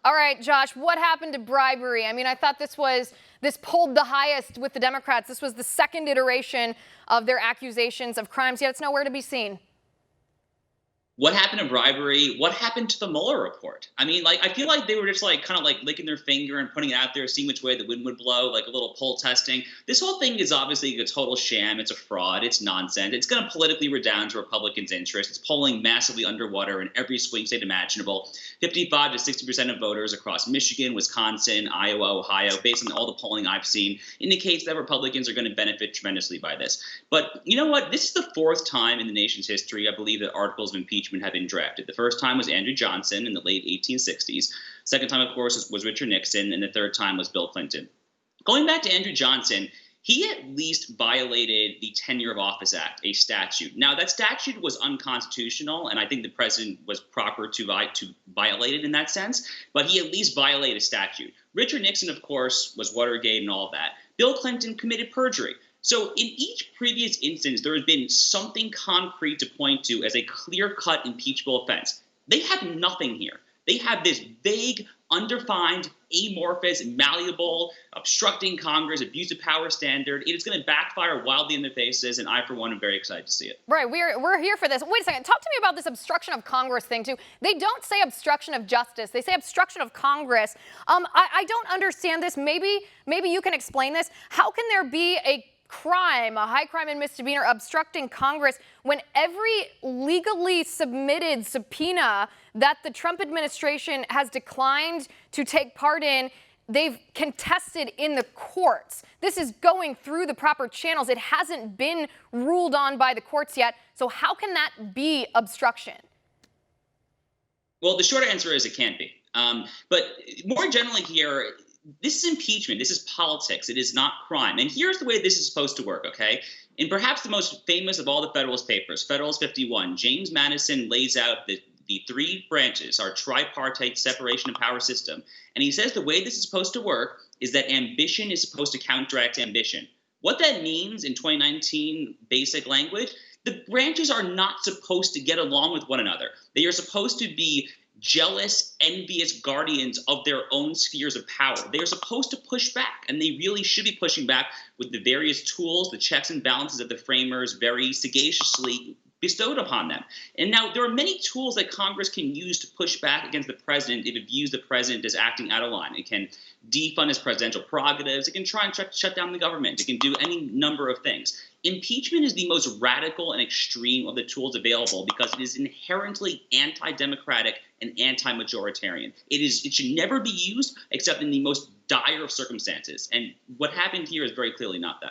All right, Josh, what happened to bribery? I mean, I thought this polled the highest with the Democrats. This was the second iteration of their accusations of crimes, yet it's nowhere to be seen. What happened to bribery? What happened to the Mueller report? I mean, I feel like they were just kind of licking their finger and putting it out there, seeing which way the wind would blow, like a little poll testing. This whole thing is obviously a total sham. It's a fraud. It's nonsense. It's going to politically redound to Republicans' interest. It's polling massively underwater in every swing state imaginable. 55 to 60% of voters across Michigan, Wisconsin, Iowa, Ohio, based on all the polling I've seen, indicates that Republicans are going to benefit tremendously by this. But you know what? This is the fourth time in the nation's history, I believe, that articles of impeachment have been drafted. The first time was Andrew Johnson in the late 1860s. Second time, of course, was Richard Nixon, and the third time was Bill Clinton. Going back to Andrew Johnson, he at least violated the Tenure of Office Act, a statute. Now, that statute was unconstitutional, and I think the president was proper to violate it in that sense, but he at least violated a statute. Richard Nixon, of course, was Watergate and all that. Bill Clinton committed perjury. So in each previous instance, there has been something concrete to point to as a clear-cut impeachable offense. They have nothing here. They have this vague, undefined, amorphous, malleable, obstructing Congress, abuse of power standard. It is going to backfire wildly in their faces, and I, for one, am very excited to see it. Right, we're here for this. Wait a second. Talk to me about this obstruction of Congress thing, too. They don't say obstruction of justice. They say obstruction of Congress. I don't understand this. Maybe you can explain this. How can there be a high crime and misdemeanor obstructing Congress when every legally submitted subpoena that the Trump administration has declined to take part in, they've contested in the courts? This is going through the proper channels. It hasn't been ruled on by the courts yet. So how can that be obstruction? Well, the short answer is it can't be. But more generally here, this is impeachment. This is politics. It is not crime. And here's the way this is supposed to work, okay? In perhaps the most famous of all the Federalist Papers, Federalist 51, James Madison lays out the three branches, our tripartite separation of power system. And he says the way this is supposed to work is that ambition is supposed to counteract ambition. What that means in 2019 basic language, the branches are not supposed to get along with one another. They are supposed to be jealous, envious guardians of their own spheres of power. They are supposed to push back, and they really should be pushing back with the various tools, the checks and balances that the framers very sagaciously bestowed upon them. And now there are many tools that Congress can use to push back against the president if it views the president as acting out of line. It can defund his presidential prerogatives. It can try and shut down the government. It can do any number of things. Impeachment is the most radical and extreme of the tools available because it is inherently anti-democratic and anti-majoritarian. It should never be used except in the most dire of circumstances. And what happened here is very clearly not that.